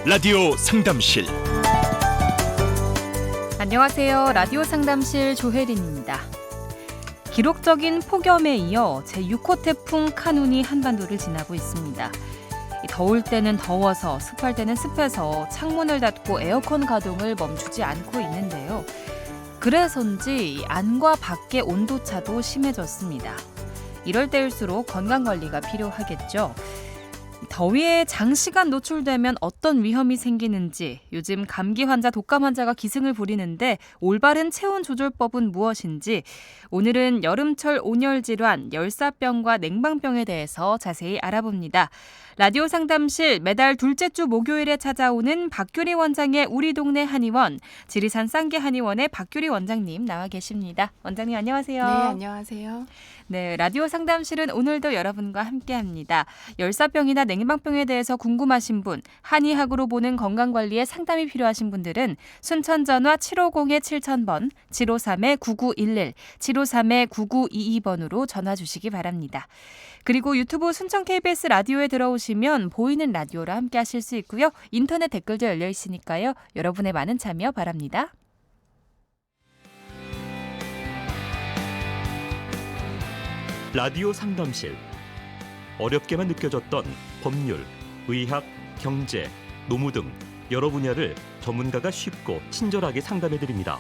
라디오 상담실. 안녕하세요. 라디오 상담실 조혜린입니다. 기록적인 폭염에 이어 제6호 태풍 카눈이 한반도를 지나고 있습니다. 더울 때는 더워서, 습할 때는 습해서 창문을 닫고 에어컨 가동을 멈추지 않고 있는데요. 그래서인지 안과 밖의 온도차도 심해졌습니다. 이럴 때일수록 건강관리가 필요하겠죠. 더위에 장시간 노출되면 어떤 위험이 생기는지, 요즘 감기 환자, 독감 환자가 기승을 부리는데 올바른 체온 조절법은 무엇인지, 오늘은 여름철 온열 질환, 열사병과 냉방병에 대해서 자세히 알아봅니다. 라디오 상담실 매달 둘째 주 목요일에 찾아오는 박규리 원장의 우리 동네 한의원, 지리산 쌍계 한의원의 박규리 원장님 나와 계십니다. 원장님 안녕하세요. 네, 안녕하세요. 네, 라디오 상담실은 오늘도 여러분과 함께합니다. 열사병이나 냉방병에 대해서 궁금하신 분, 한의학으로 보는 건강관리에 상담이 필요하신 분들은 순천 전화 750-7000번, 753-9911, 753-9922번으로 전화 주시기 바랍니다. 그리고 유튜브 순천 KBS 라디오에 들어오시면 보이는 라디오로 함께 하실 수 있고요. 인터넷 댓글도 열려 있으니까요. 여러분의 많은 참여 바랍니다. 라디오 상담실. 어렵게만 느껴졌던 법률, 의학, 경제, 노무 등 여러 분야를 전문가가 쉽고 친절하게 상담해드립니다.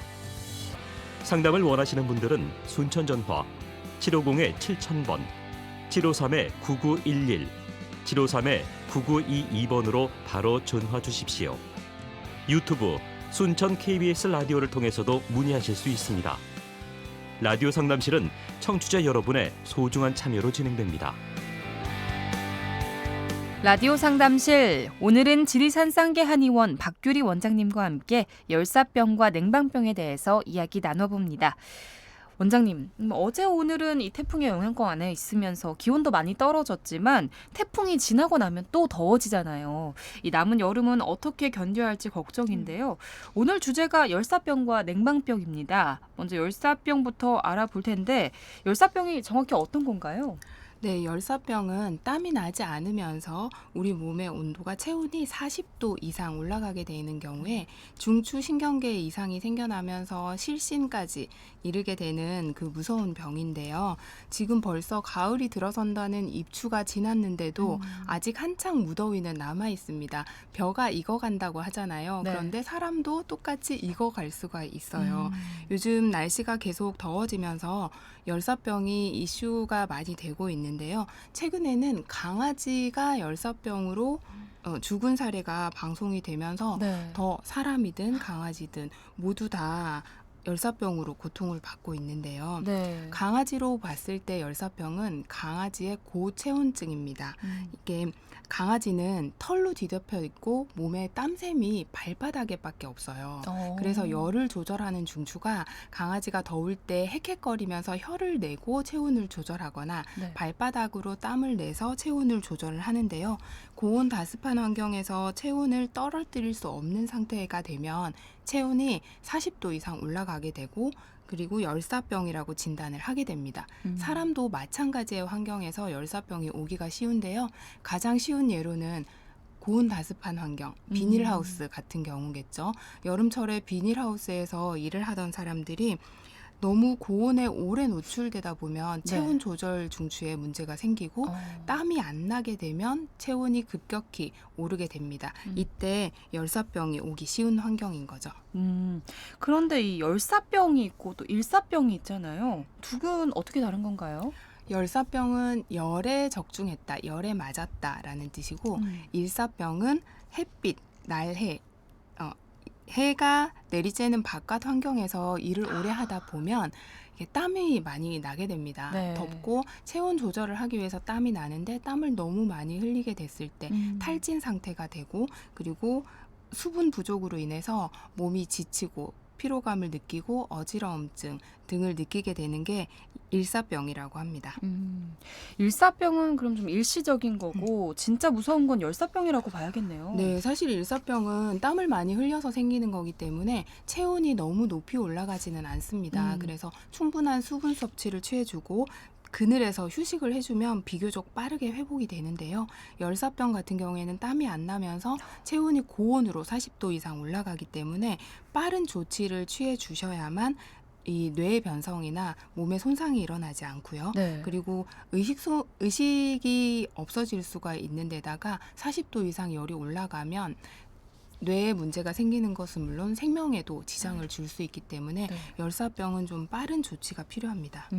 상담을 원하시는 분들은 순천 전화 750-7000번, 753-9911, 753-9922번으로 바로 전화 주십시오. 유튜브 순천 KBS 라디오를 통해서도 문의하실 수 있습니다. 라디오 상담실은 청취자 여러분의 소중한 참여로 진행됩니다. 라디오 상담실, 오늘은 지리산 쌍계 한의원 박규리 원장님과 함께 열사병과 냉방병에 대해서 이야기 나눠봅니다. 원장님, 어제 오늘은 이 태풍의 영향권 안에 있으면서 기온도 많이 떨어졌지만 태풍이 지나고 나면 또 더워지잖아요. 이 남은 여름은 어떻게 견뎌야 할지 걱정인데요. 오늘 주제가 열사병과 냉방병입니다. 먼저 열사병부터 알아볼 텐데, 열사병이 정확히 어떤 건가요? 네, 열사병은 땀이 나지 않으면서 우리 몸의 온도가 체온이 40도 이상 올라가게 되는 경우에 중추 신경계에 이상이 생겨나면서 실신까지 이르게 되는 그 무서운 병인데요. 지금 벌써 가을이 들어선다는 입추가 지났는데도 아직 한창 무더위는 남아 있습니다. 벼가 익어간다고 하잖아요. 네. 그런데 사람도 똑같이 익어갈 수가 있어요. 요즘 날씨가 계속 더워지면서 열사병이 이슈가 많이 되고 있는데요. 최근에는 강아지가 열사병으로 죽은 사례가 방송이 되면서 네. 더 사람이든 강아지든 모두 다 열사병으로 고통을 받고 있는데요. 네. 강아지로 봤을 때 열사병은 강아지의 고체온증입니다. 이게 강아지는 털로 뒤덮여 있고 몸에 땀샘이 발바닥에밖에 없어요. 그래서 열을 조절하는 중추가 강아지가 더울 때 헥헥거리면서 혀를 내고 체온을 조절하거나 네. 발바닥으로 땀을 내서 체온을 조절을 하는데요. 고온 다습한 환경에서 체온을 떨어뜨릴 수 없는 상태가 되면 체온이 40도 이상 올라가게 되고 그리고 열사병이라고 진단을 하게 됩니다. 사람도 마찬가지의 환경에서 열사병이 오기가 쉬운데요. 가장 쉬운 예로는 고온 다습한 환경, 비닐하우스 같은 경우겠죠. 여름철에 비닐하우스에서 일을 하던 사람들이 너무 고온에 오래 노출되다 보면 체온 조절 중추에 문제가 생기고 땀이 안 나게 되면 체온이 급격히 오르게 됩니다. 이때 열사병이 오기 쉬운 환경인 거죠. 그런데 이 열사병이 있고 또 일사병이 있잖아요. 두 개는 어떻게 다른 건가요? 열사병은 열에 적중했다, 열에 맞았다라는 뜻이고 일사병은 햇빛, 날해, 해가 내리쬐는 바깥 환경에서 일을 오래 하다 보면 이게 땀이 많이 나게 됩니다. 네. 덥고 체온 조절을 하기 위해서 땀이 나는데 땀을 너무 많이 흘리게 됐을 때 탈진 상태가 되고 그리고 수분 부족으로 인해서 몸이 지치고 피로감을 느끼고 어지러움증 등을 느끼게 되는 게 일사병이라고 합니다. 일사병은 그럼 좀 일시적인 거고 진짜 무서운 건 열사병이라고 봐야겠네요. 네, 사실 일사병은 땀을 많이 흘려서 생기는 거기 때문에 체온이 너무 높이 올라가지는 않습니다. 그래서 충분한 수분 섭취를 취해주고 그늘에서 휴식을 해주면 비교적 빠르게 회복이 되는데요. 열사병 같은 경우에는 땀이 안 나면서 체온이 고온으로 40도 이상 올라가기 때문에 빠른 조치를 취해 주셔야만 이 뇌의 변성이나 몸의 손상이 일어나지 않고요. 네. 그리고 의식이 없어질 수가 있는 데다가 40도 이상 열이 올라가면 뇌에 문제가 생기는 것은 물론 생명에도 지장을 줄 수 있기 때문에 네. 열사병은 좀 빠른 조치가 필요합니다.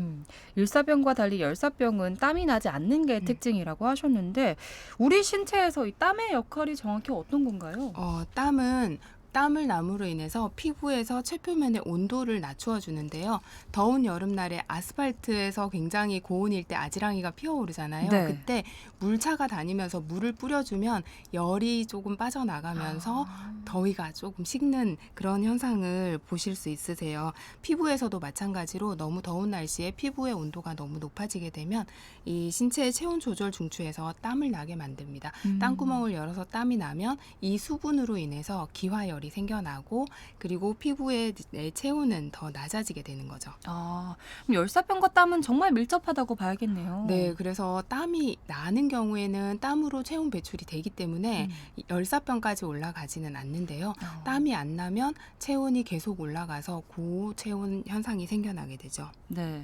일사병과 달리 열사병은 땀이 나지 않는 게 특징이라고 하셨는데 우리 신체에서 이 땀의 역할이 정확히 어떤 건가요? 땀을 남으로 인해서 피부에서 체표면의 온도를 낮추어 주는데요. 더운 여름날에 아스팔트에서 굉장히 고온일 때 아지랑이가 피어오르잖아요. 네. 그때 물차가 다니면서 물을 뿌려주면 열이 조금 빠져나가면서 더위가 조금 식는 그런 현상을 보실 수 있으세요. 피부에서도 마찬가지로 너무 더운 날씨에 피부의 온도가 너무 높아지게 되면 이 신체의 체온 조절 중추에서 땀을 나게 만듭니다. 땅구멍을 열어서 땀이 나면 이 수분으로 인해서 기화열이 생겨나고 그리고 피부의 체온은 더 낮아지게 되는 거죠. 그럼 열사병과 땀은 정말 밀접하다고 봐야겠네요. 네, 그래서 땀이 나는 경우에는 땀으로 체온 배출이 되기 때문에 열사병까지 올라가지는 않는데요. 땀이 안 나면 체온이 계속 올라가서 고체온 현상이 생겨나게 되죠. 네.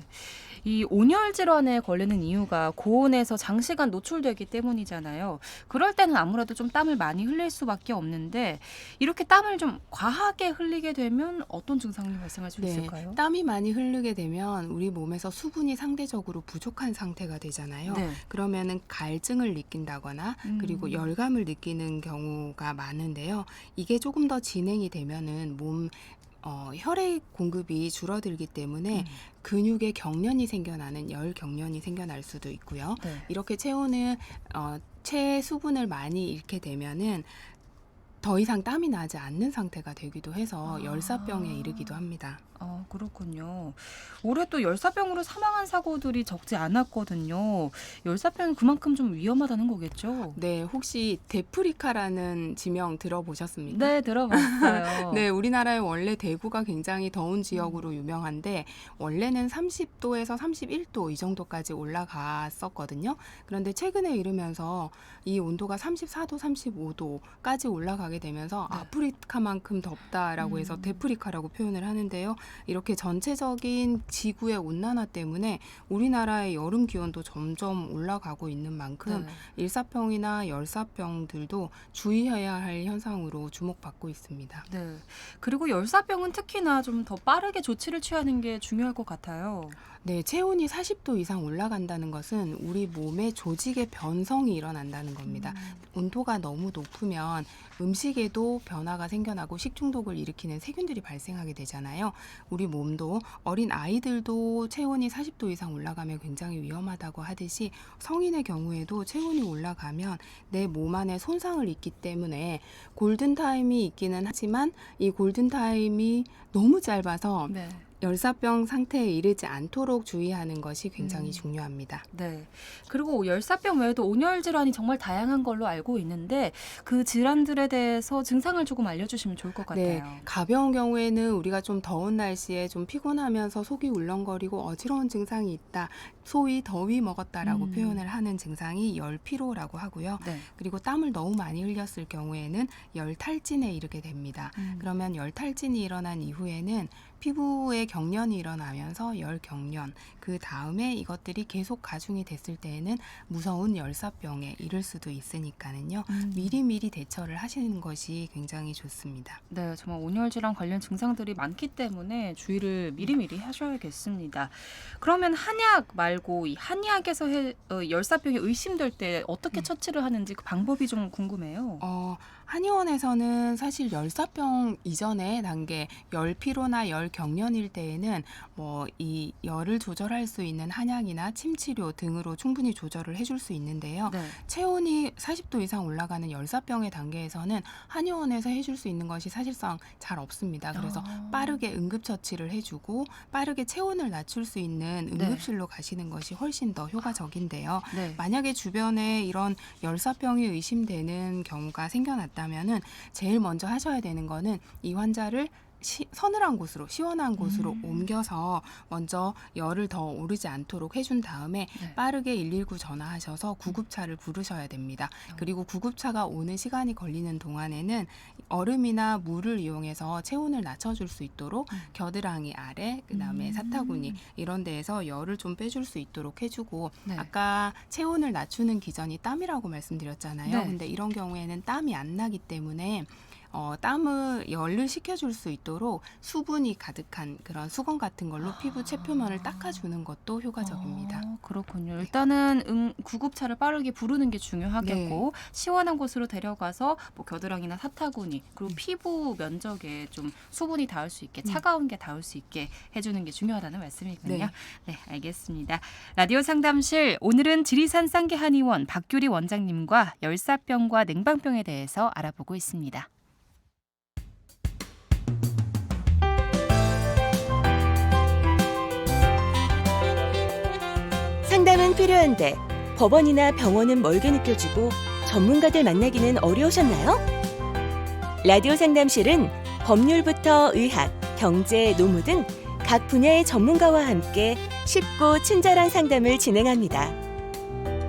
이 온열 질환에 걸리는 이유가 고온에서 장시간 노출되기 때문이잖아요. 그럴 때는 아무래도 좀 땀을 많이 흘릴 수밖에 없는데 이렇게 땀을 좀 과하게 흘리게 되면 어떤 증상이 발생할 수 있을까요? 땀이 많이 흐르게 되면 우리 몸에서 수분이 상대적으로 부족한 상태가 되잖아요. 네. 그러면은 갈증을 느낀다거나 그리고 열감을 느끼는 경우가 많은데요. 이게 조금 더 진행이 되면은 혈액 공급이 줄어들기 때문에 근육에 경련이 생겨나는 열 경련이 생겨날 수도 있고요. 네. 이렇게 체에 수분을 많이 잃게 되면은 더 이상 땀이 나지 않는 상태가 되기도 해서 열사병에 이르기도 합니다. 그렇군요. 올해 또 열사병으로 사망한 사고들이 적지 않았거든요. 열사병이 그만큼 좀 위험하다는 거겠죠? 네, 혹시 데프리카라는 지명 들어보셨습니까? 네, 들어봤어요. 네, 우리나라의 원래 대구가 굉장히 더운 지역으로 유명한데 원래는 30도에서 31도 이 정도까지 올라갔었거든요. 그런데 최근에 이르면서 이 온도가 34도, 35도까지 올라가게 되면서 네. 아프리카만큼 덥다라고 해서 데프리카라고 표현을 하는데요. 이렇게 전체적인 지구의 온난화 때문에 우리나라의 여름 기온도 점점 올라가고 있는 만큼 네. 일사병이나 열사병들도 주의해야 할 현상으로 주목받고 있습니다. 네. 그리고 열사병은 특히나 좀 더 빠르게 조치를 취하는 게 중요할 것 같아요. 네, 체온이 40도 이상 올라간다는 것은 우리 몸의 조직의 변성이 일어난다는 겁니다. 온도가 너무 높으면 음식에도 변화가 생겨나고 식중독을 일으키는 세균들이 발생하게 되잖아요. 우리 몸도 어린 아이들도 체온이 40도 이상 올라가면 굉장히 위험하다고 하듯이 성인의 경우에도 체온이 올라가면 내 몸 안에 손상을 입기 때문에 골든타임이 있기는 하지만 이 골든타임이 너무 짧아서 네. 열사병 상태에 이르지 않도록 주의하는 것이 굉장히 중요합니다. 네. 그리고 열사병 외에도 온열 질환이 정말 다양한 걸로 알고 있는데 그 질환들에 대해서 증상을 조금 알려주시면 좋을 것 같아요. 네, 가벼운 경우에는 우리가 좀 더운 날씨에 좀 피곤하면서 속이 울렁거리고 어지러운 증상이 있다. 소위 더위 먹었다라고 표현을 하는 증상이 열피로라고 하고요. 네. 그리고 땀을 너무 많이 흘렸을 경우에는 열탈진에 이르게 됩니다. 그러면 열탈진이 일어난 이후에는 피부에 경련이 일어나면서 열경련, 그 다음에 이것들이 계속 가중이 됐을 때에는 무서운 열사병에 이를 수도 있으니까는요. 미리미리 대처를 하시는 것이 굉장히 좋습니다. 네, 정말 온열 질환 관련 증상들이 많기 때문에 주의를 미리미리 하셔야겠습니다. 그러면 한약 말고 이 한의학에서 열사병이 의심될 때 어떻게 처치를 하는지 그 방법이 좀 궁금해요. 한의원에서는 사실 열사병 이전의 단계, 열피로나 열경련일 때에는 이 열을 조절할 수 있는 한약이나 침치료 등으로 충분히 조절을 해줄 수 있는데요. 네. 체온이 40도 이상 올라가는 열사병의 단계에서는 한의원에서 해줄 수 있는 것이 사실상 잘 없습니다. 그래서 빠르게 응급처치를 해주고 빠르게 체온을 낮출 수 있는 응급실로 가시는 것이 훨씬 더 효과적인데요. 네. 만약에 주변에 이런 열사병이 의심되는 경우가 생겨났다면은 제일 먼저 하셔야 되는 거는 이 환자를 서늘한 곳으로 시원한 곳으로 옮겨서 먼저 열을 더 오르지 않도록 해준 다음에 네. 빠르게 119 전화하셔서 구급차를 부르셔야 됩니다. 그리고 구급차가 오는 시간이 걸리는 동안에는 얼음이나 물을 이용해서 체온을 낮춰줄 수 있도록 겨드랑이 아래, 그다음에 사타구니 이런 데에서 열을 좀 빼줄 수 있도록 해주고 네. 아까 체온을 낮추는 기전이 땀이라고 말씀드렸잖아요. 네. 근데 이런 경우에는 땀이 안 나기 때문에 땀을 열을 식혀줄 수 있도록 수분이 가득한 그런 수건 같은 걸로 피부 체표면을 닦아주는 것도 효과적입니다. 그렇군요. 일단은 구급차를 빠르게 부르는 게 중요하겠고 시원한 곳으로 데려가서 뭐 겨드랑이나 사타구니 그리고 피부 면적에 좀 수분이 닿을 수 있게 차가운 게 닿을 수 있게 해주는 게 중요하다는 말씀이군요. 네. 네, 알겠습니다. 라디오 상담실 오늘은 지리산 쌍계 한의원 박규리 원장님과 열사병과 냉방병에 대해서 알아보고 있습니다. 상담은 필요한데 법원이나 병원은 멀게 느껴지고 전문가들 만나기는 어려우셨나요? 라디오 상담실은 법률부터 의학, 경제, 노무 등 각 분야의 전문가와 함께 쉽고 친절한 상담을 진행합니다.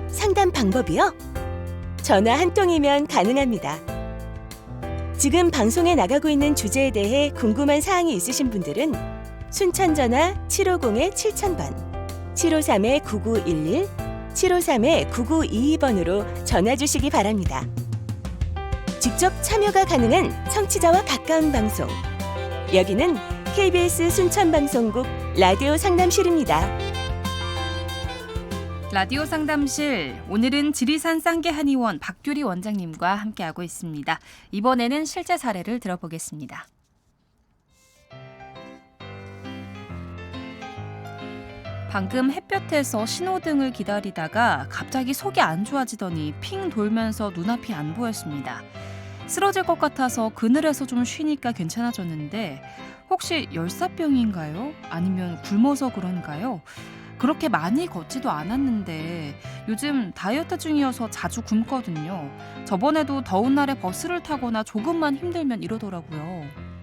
상담 방법이요? 전화 한 통이면 가능합니다. 지금 방송에 나가고 있는 주제에 대해 궁금한 사항이 있으신 분들은 순천 전화 750-7000번 753-9911, 753-9922번으로 전화 주시기 바랍니다. 직접 참여가 가능한 청취자와 가까운 방송. 여기는 KBS 순천방송국 라디오 상담실입니다. 라디오 상담실 오늘은 지리산 쌍계 한의원 박규리 원장님과 함께하고 있습니다. 이번에는 실제 사례를 들어보겠습니다. 방금 햇볕에서 신호등을 기다리다가 갑자기 속이 안 좋아지더니 핑 돌면서 눈앞이 안 보였습니다. 쓰러질 것 같아서 그늘에서 좀 쉬니까 괜찮아졌는데 혹시 열사병인가요? 아니면 굶어서 그런가요? 그렇게 많이 걷지도 않았는데 요즘 다이어트 중이어서 자주 굶거든요. 저번에도 더운 날에 버스를 타거나 조금만 힘들면 이러더라고요.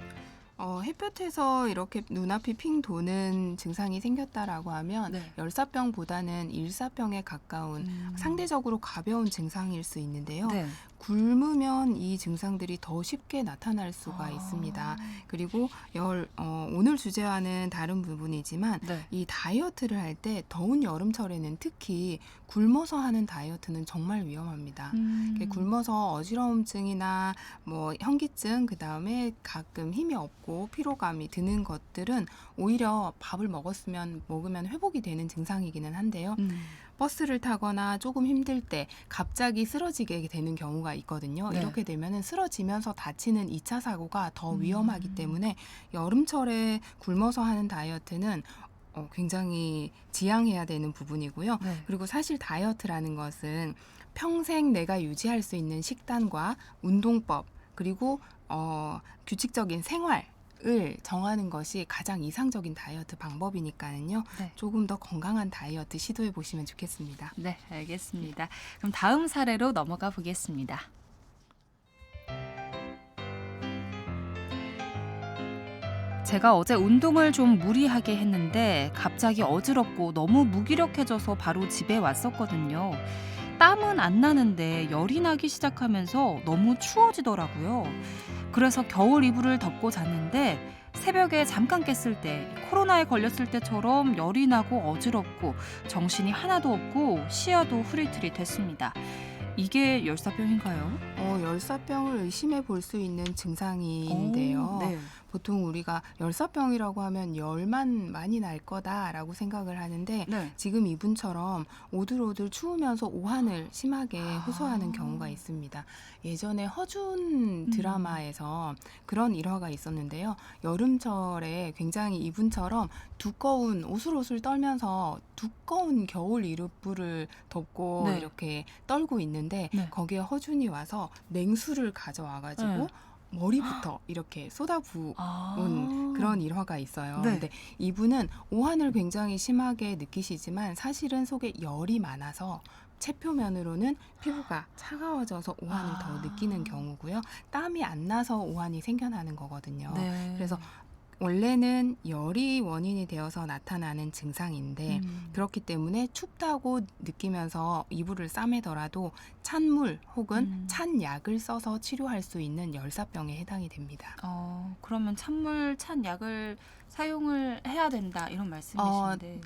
햇볕에서 이렇게 눈앞이 핑 도는 증상이 생겼다라고 하면 네. 열사병보다는 일사병에 가까운 상대적으로 가벼운 증상일 수 있는데요. 네. 굶으면 이 증상들이 더 쉽게 나타날 수가 있습니다. 그리고 오늘 주제와는 다른 부분이지만 네. 이 다이어트를 할 때 더운 여름철에는 특히 굶어서 하는 다이어트는 정말 위험합니다. 굶어서 어지러움증이나 뭐 현기증, 그다음에 가끔 힘이 없고 피로감이 드는 것들은 오히려 밥을 먹으면 회복이 되는 증상이기는 한데요. 버스를 타거나 조금 힘들 때 갑자기 쓰러지게 되는 경우가 있거든요. 네. 이렇게 되면은 쓰러지면서 다치는 2차 사고가 더 위험하기 때문에 여름철에 굶어서 하는 다이어트는 굉장히 지양해야 되는 부분이고요. 네. 그리고 사실 다이어트라는 것은 평생 내가 유지할 수 있는 식단과 운동법 그리고 규칙적인 생활을 정하는 것이 가장 이상적인 다이어트 방법이니까는요. 네. 조금 더 건강한 다이어트 시도해 보시면 좋겠습니다. 네, 알겠습니다. 그럼 다음 사례로 넘어가 보겠습니다. 제가 어제 운동을 좀 무리하게 했는데 갑자기 어지럽고 너무 무기력해져서 바로 집에 왔었거든요. 땀은 안 나는데 열이 나기 시작하면서 너무 추워지더라고요. 그래서 겨울 이불을 덮고 잤는데 새벽에 잠깐 깼을 때 코로나에 걸렸을 때처럼 열이 나고 어지럽고 정신이 하나도 없고 시야도 흐릿흐릿했습니다. 이게 열사병인가요? 열사병을 의심해 볼 수 있는 증상인데요. 네. 보통 우리가 열사병이라고 하면 열만 많이 날 거다라고 생각을 하는데 네. 지금 이분처럼 오들오들 추우면서 오한을 심하게 호소하는 경우가 있습니다. 예전에 허준 드라마에서 그런 일화가 있었는데요. 여름철에 굉장히 이분처럼 두꺼운 오슬오슬 떨면서 두꺼운 겨울 이불을 덮고 네. 이렇게 떨고 있는데 네. 거기에 허준이 와서 냉수를 가져와가지고 네. 머리부터 이렇게 쏟아부은 그런 일화가 있어요. 네. 근데 이분은 오한을 굉장히 심하게 느끼시지만 사실은 속에 열이 많아서 체표면으로는 피부가 차가워져서 오한을 더 느끼는 경우고요. 땀이 안 나서 오한이 생겨나는 거거든요. 네. 그래서 원래는 열이 원인이 되어서 나타나는 증상인데 그렇기 때문에 춥다고 느끼면서 이불을 싸매더라도 찬물 혹은 찬 약을 써서 치료할 수 있는 열사병에 해당이 됩니다. 그러면 찬물, 찬 약을 사용을 해야 된다 이런 말씀이신데.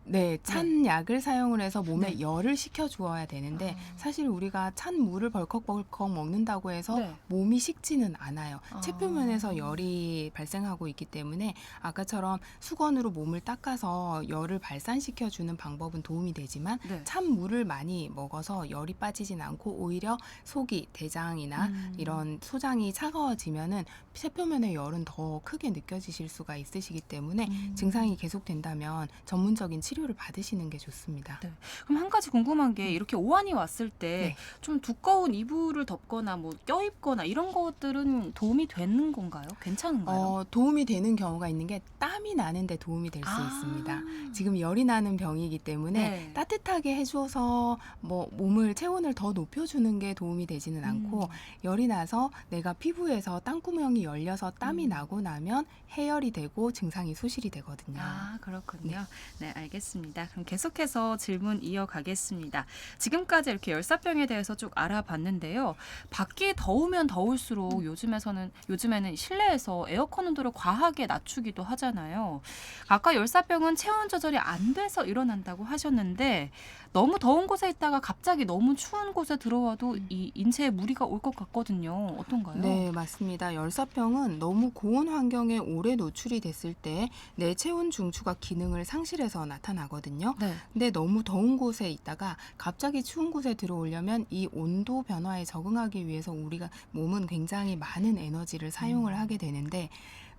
네, 찬 약을 사용을 해서 몸에 네. 열을 식혀 주어야 되는데 사실 우리가 찬 물을 벌컥벌컥 먹는다고 해서 네. 몸이 식지는 않아요. 아. 체표면에서 열이 발생하고 있기 때문에 아까처럼 수건으로 몸을 닦아서 열을 발산시켜 주는 방법은 도움이 되지만 네. 찬 물을 많이 먹어서 열이 빠지진 않고 오히려 속이 대장이나 이런 소장이 차가워지면은 체표면의 열은 더 크게 느껴지실 수가 있으시기 때문에 증상이 계속된다면 전문적인 치료를 받으시는 게 좋습니다. 네. 그럼 한 가지 궁금한 게 이렇게 오한이 왔을 때 좀 두꺼운 이불을 덮거나 뭐 껴입거나 이런 것들은 도움이 되는 건가요? 괜찮은가요? 도움이 되는 경우가 있는 게 땀이 나는데 도움이 될 수 있습니다. 지금 열이 나는 병이기 때문에 네. 따뜻하게 해줘서 뭐 몸을 체온을 더 높여주는 게 도움이 되지는 않고 열이 나서 내가 피부에서 땀구멍이 열려서 땀이 나고 나면 해열이 되고 증상이 소실이 되거든요. 그렇군요. 네, 알겠습니다. 그럼 계속해서 질문 이어가겠습니다. 지금까지 이렇게 열사병에 대해서 쭉 알아봤는데요. 밖이 더우면 더울수록 요즘에는 실내에서 에어컨 온도를 과하게 낮추기도 하잖아요. 아까 열사병은 체온 조절이 안 돼서 일어난다고 하셨는데 너무 더운 곳에 있다가 갑자기 너무 추운 곳에 들어와도 이 인체에 무리가 올 것 같거든요. 어떤가요? 네, 맞습니다. 열사병은 너무 고온 환경에 오래 노출이 됐을 때 내 체온 중추가 기능을 상실해서 나타나거든요. 네. 근데 너무 더운 곳에 있다가 갑자기 추운 곳에 들어오려면 이 온도 변화에 적응하기 위해서 우리가 몸은 굉장히 많은 에너지를 사용을 하게 되는데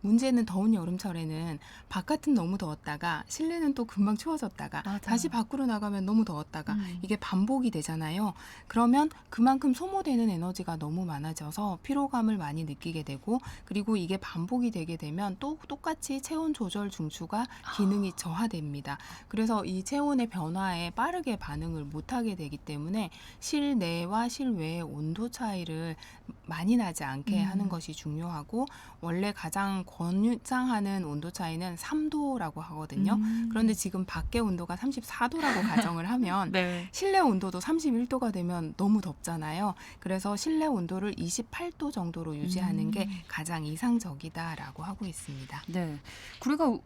문제는 더운 여름철에는 바깥은 너무 더웠다가 실내는 또 금방 추워졌다가 맞아요. 다시 밖으로 나가면 너무 더웠다가 이게 반복이 되잖아요. 그러면 그만큼 소모되는 에너지가 너무 많아져서 피로감을 많이 느끼게 되고 그리고 이게 반복이 되게 되면 또 똑같이 체온 조절 중추가 기능이 저하됩니다. 그래서 이 체온의 변화에 빠르게 반응을 못하게 되기 때문에 실내와 실외의 온도 차이를 많이 나지 않게 하는 것이 중요하고 원래 가장 권장하는 온도 차이는 3도라고 하거든요. 그런데 지금 밖의 온도가 34도라고 가정을 하면 네. 실내 온도도 31도가 되면 너무 덥잖아요. 그래서 실내 온도를 28도 정도로 유지하는 게 가장 이상적이다라고 하고 있습니다. 네.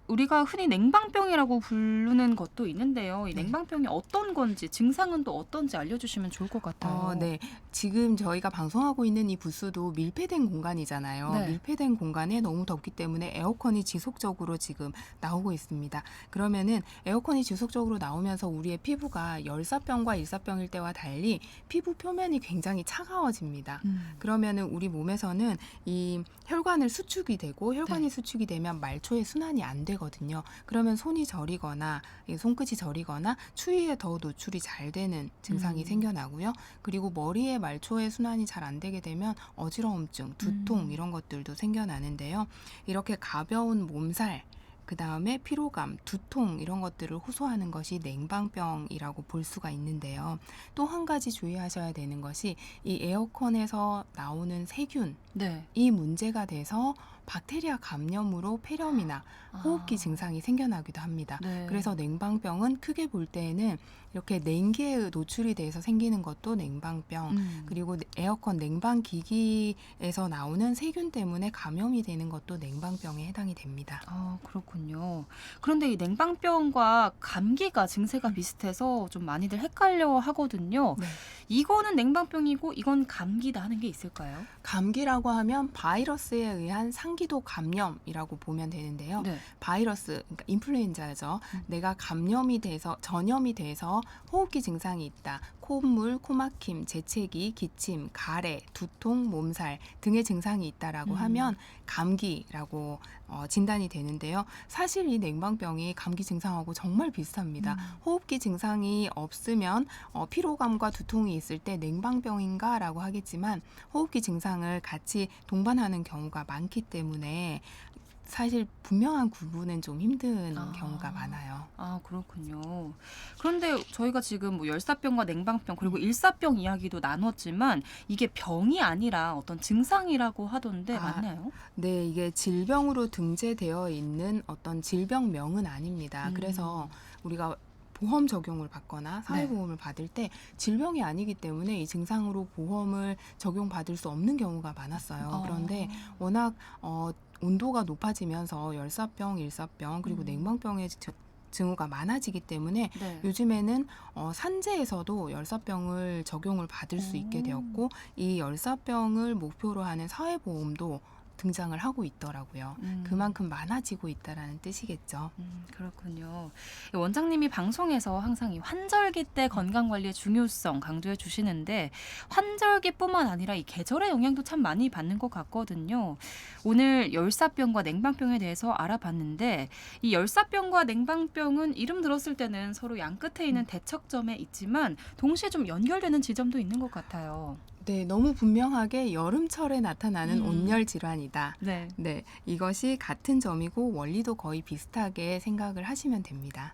우리가 흔히 냉방병이라고 부르는 것도 있는데요. 이 네. 냉방병이 어떤 건지 증상은 또 어떤지 알려주시면 좋을 것 같아요. 네. 지금 저희가 방송하고 있는 이 부스도 밀폐된 공간이잖아요. 네. 밀폐된 공간에 너무 덥기 때문에 에어컨이 지속적으로 지금 나오고 있습니다. 그러면은 에어컨이 지속적으로 나오면서 우리의 피부가 열사병과 일사병일 때와 달리 피부 표면이 굉장히 차가워집니다. 그러면은 우리 몸에서는 이 혈관을 수축이 되고 혈관이 수축이 되면 말초의 순환이 안 되거든요. 그러면 손이 저리거나 손끝이 저리거나 추위에 더 노출이 잘 되는 증상이 생겨나고요. 그리고 머리에 말초의 순환이 잘 안 되게 되면 어지러움증, 두통 이런 것들도 생겨나는데요. 이렇게 가벼운 몸살 그 다음에 피로감, 두통 이런 것들을 호소하는 것이 냉방병이라고 볼 수가 있는데요. 또 한 가지 주의하셔야 되는 것이 이 에어컨에서 나오는 세균 네. 이 문제가 돼서 박테리아 감염으로 폐렴이나 호흡기 증상이 생겨나기도 합니다. 네. 그래서 냉방병은 크게 볼 때에는 이렇게 냉기에 노출이 돼서 생기는 것도 냉방병, 그리고 에어컨 냉방기기에서 나오는 세균 때문에 감염이 되는 것도 냉방병에 해당이 됩니다. 그렇군요. 그런데 이 냉방병과 감기가 증세가 비슷해서 좀 많이들 헷갈려 하거든요. 네. 이거는 냉방병이고 이건 감기다 하는 게 있을까요? 감기라고 하면 바이러스에 의한 상기도 감염이라고 보면 되는데요. 네. 바이러스, 그러니까 인플루엔자죠. 내가 전염이 돼서 호흡기 증상이 있다. 콧물, 코막힘, 재채기, 기침, 가래, 두통, 몸살 등의 증상이 있다라고 하면 감기라고 진단이 되는데요. 사실 이 냉방병이 감기 증상하고 정말 비슷합니다. 호흡기 증상이 없으면 피로감과 두통이 있을 때 냉방병인가라고 하겠지만 호흡기 증상을 같이 동반하는 경우가 많기 때문에 사실 분명한 구분은 좀 힘든 아. 경우가 많아요. 아, 그렇군요. 그런데 저희가 지금 뭐 열사병과 냉방병 그리고 일사병 이야기도 나눴지만 이게 병이 아니라 어떤 증상이라고 하던데 아, 맞나요? 네, 이게 질병으로 등재되어 있는 어떤 질병명은 아닙니다. 그래서 우리가 보험 적용을 받거나 사회보험을 받을 때 질병이 아니기 때문에 이 증상으로 보험을 적용받을 수 없는 경우가 많았어요. 그런데 워낙 온도가 높아지면서 열사병, 일사병 그리고 냉방병의 증후가 많아지기 때문에 네. 요즘에는 산재에서도 열사병을 적용을 받을 수 있게 되었고 이 열사병을 목표로 하는 사회보험도 등장을 하고 있더라고요. 그만큼 많아지고 있다라는 뜻이겠죠. 그렇군요. 원장님이 방송에서 항상 이 환절기 때 건강관리의 중요성 강조해 주시는데 환절기뿐만 아니라 이 계절의 영향도 참 많이 받는 것 같거든요. 오늘 열사병과 냉방병에 대해서 알아봤는데 이 열사병과 냉방병은 이름 들었을 때는 서로 양 끝에 있는 대척점에 있지만 동시에 좀 연결되는 지점도 있는 것 같아요. 네, 너무 분명하게 여름철에 나타나는 온열 질환이다. 네. 네, 이것이 같은 점이고 원리도 거의 비슷하게 생각을 하시면 됩니다.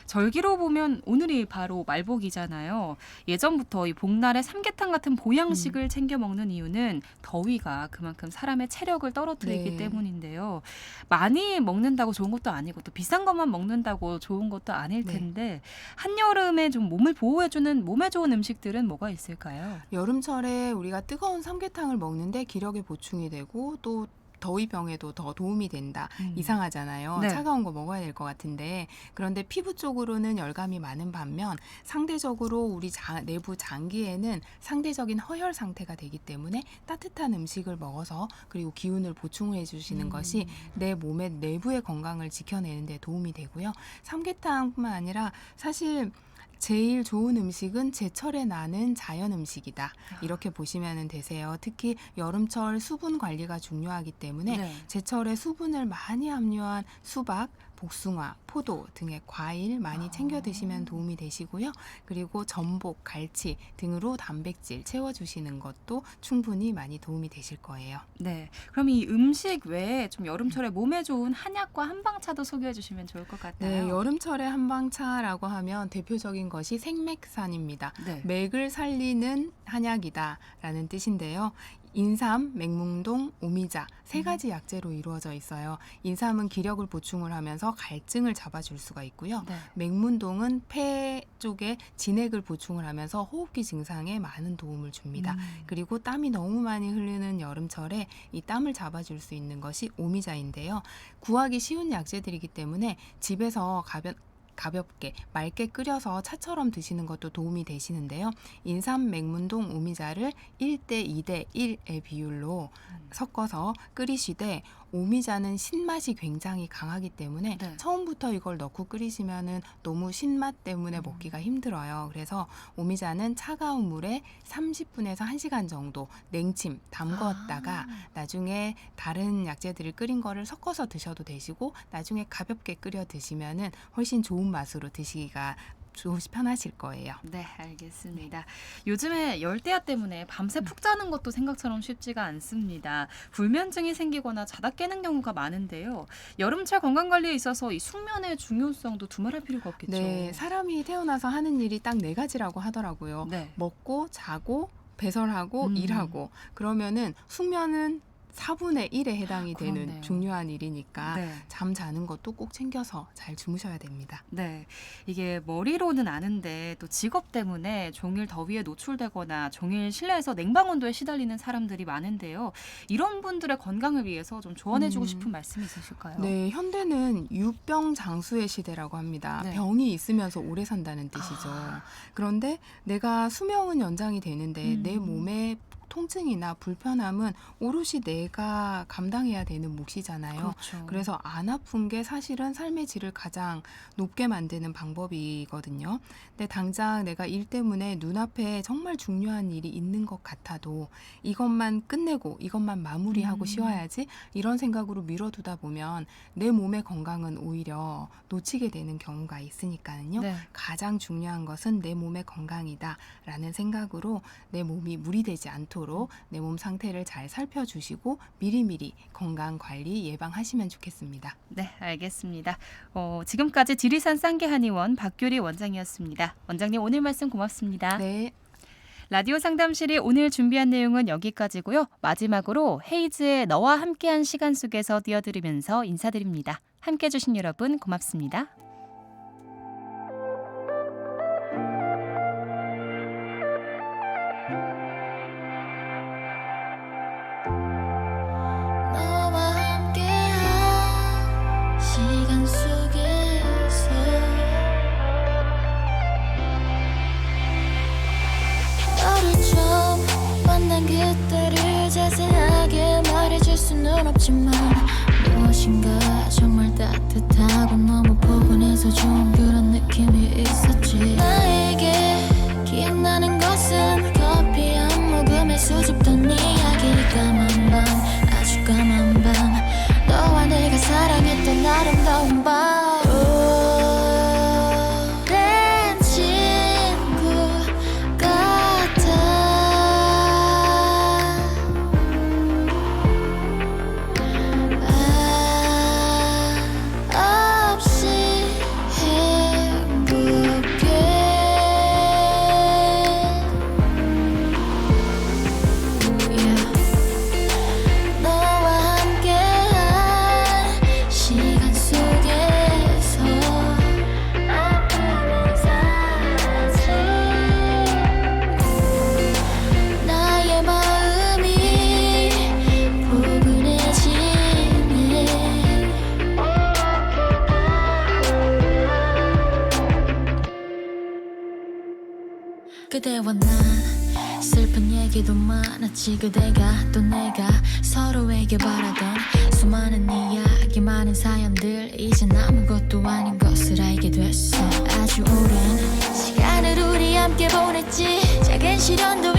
절기로 보면 오늘이 바로 말복이잖아요. 예전부터 이 복날에 삼계탕 같은 보양식을 챙겨 먹는 이유는 더위가 그만큼 사람의 체력을 떨어뜨리기 네. 때문인데요. 많이 먹는다고 좋은 것도 아니고 또 비싼 것만 먹는다고 좋은 것도 아닐 네. 텐데 한여름에 좀 몸을 보호해주는 몸에 좋은 음식들은 뭐가 있을까요? 여름철에 우리가 뜨거운 삼계탕을 먹는데 기력의 보충이 되고 또 더위병에도 더 도움이 된다. 이상하잖아요. 네. 차가운 거 먹어야 될 것 같은데 그런데 피부 쪽으로는 열감이 많은 반면 상대적으로 우리 내부 장기에는 상대적인 허혈 상태가 되기 때문에 따뜻한 음식을 먹어서 그리고 기운을 보충해 주시는 것이 내 몸의 내부의 건강을 지켜내는 데 도움이 되고요. 삼계탕뿐만 아니라 사실 제일 좋은 음식은 제철에 나는 자연 음식이다. 이렇게 보시면 되세요. 특히 여름철 수분 관리가 중요하기 때문에 네. 제철에 수분을 많이 함유한 수박, 복숭아, 포도 등의 과일 많이 챙겨 드시면 도움이 되시고요. 그리고 전복, 갈치 등으로 단백질 채워주시는 것도 충분히 많이 도움이 되실 거예요. 네. 그럼 이 음식 외에 좀 여름철에 몸에 좋은 한약과 한방차도 소개해 주시면 좋을 것 같아요. 네, 여름철에 한방차라고 하면 대표적인 것이 생맥산입니다. 네. 맥을 살리는 한약이다라는 뜻인데요. 인삼, 맹문동, 오미자 세 가지 약재로 이루어져 있어요. 인삼은 기력을 보충을 하면서 갈증을 잡아줄 수가 있고요. 네. 맹문동은 폐 쪽에 진액을 보충을 하면서 호흡기 증상에 많은 도움을 줍니다. 그리고 땀이 너무 많이 흐르는 여름철에 이 땀을 잡아줄 수 있는 것이 오미자인데요. 구하기 쉬운 약재들이기 때문에 집에서 가볍게 맑게 끓여서 차처럼 드시는 것도 도움이 되시는데요. 인삼, 맹문동, 오미자를 1대 2대 1의 비율로 섞어서 끓이시되 오미자는 신맛이 굉장히 강하기 때문에 네. 처음부터 이걸 넣고 끓이시면은 너무 신맛 때문에 먹기가 힘들어요. 그래서 오미자는 차가운 물에 30분에서 1시간 정도 냉침 담궜다가 나중에 다른 약재들을 끓인 거를 섞어서 드셔도 되시고 나중에 가볍게 끓여 드시면은 훨씬 좋은 맛으로 드시기가 편하실 거예요. 네, 알겠습니다. 요즘에 열대야 때문에 밤새 푹 자는 것도 생각처럼 쉽지가 않습니다. 불면증이 생기거나 자다 깨는 경우가 많은데요. 여름철 건강관리에 있어서 이 숙면의 중요성도 두말할 필요가 없겠죠. 네, 사람이 태어나서 하는 일이 딱 4가지라고 하더라고요. 네. 먹고 자고 배설하고 음. 일하고 그러면은 숙면은 4분의 1에 해당이 되는 그렇네요. 중요한 일이니까 네. 잠 자는 것도 꼭 챙겨서 잘 주무셔야 됩니다. 네, 이게 머리로는 아는데 또 직업 때문에 종일 더위에 노출되거나 종일 실내에서 냉방온도에 시달리는 사람들이 많은데요. 이런 분들의 건강을 위해서 좀 조언해주고 싶은 말씀이 있으실까요? 네, 현대는 유병장수의 시대라고 합니다. 네. 병이 있으면서 오래 산다는 뜻이죠. 그런데 내가 수명은 연장이 되는데 내 몸에 통증이나 불편함은 오롯이 내가 감당해야 되는 몫이잖아요. 그렇죠. 그래서 안 아픈 게 사실은 삶의 질을 가장 높게 만드는 방법이거든요. 근데 당장 내가 일 때문에 눈앞에 정말 중요한 일이 있는 것 같아도 이것만 끝내고 이것만 마무리하고 쉬어야지 이런 생각으로 미뤄두다 보면 내 몸의 건강은 오히려 놓치게 되는 경우가 있으니까요. 네. 가장 중요한 것은 내 몸의 건강이다라는 생각으로 내 몸이 무리되지 않도록 주기적으로 내 몸 상태를 잘 살펴주시고 미리미리 건강 관리 예방하시면 좋겠습니다. 네, 알겠습니다. 지금까지 지리산 쌍계 한의원 박규리 원장이었습니다. 원장님 오늘 말씀 고맙습니다. 네. 라디오 상담실이 오늘 준비한 내용은 여기까지고요. 마지막으로 헤이즈의 너와 함께한 시간 속에서 띄워드리면서 인사드립니다. 함께해 주신 여러분 고맙습니다. 너와 함께한 시간 속에서 너를 처음 만난 그때를 자세하게 말해줄 수는 없지만 무엇인가 정말 따뜻하고 너무 포근해서 좋은 그런 느낌이 있었지. 나에게 기억나는 것은 커피 한 모금에 수줍던 이야기. 까만 밤 아주 까만 밤 너와 내가 사랑했던 아름다운 밤. 오랜 친구 같아. 없이 행복해. 너와 함께한 시간 속에서 아픔은 사라지. 나의 마음이 포근해지네. 그대와 난 슬픈 얘기도 많았지. 그대가 또 내가 서로에게 바라던 수많은 이야기 많은 사연들 이젠 아무것도 아닌 것을 알게 됐어. 아주 오랜 시간을 우리 함께 보냈지. 작은 시련도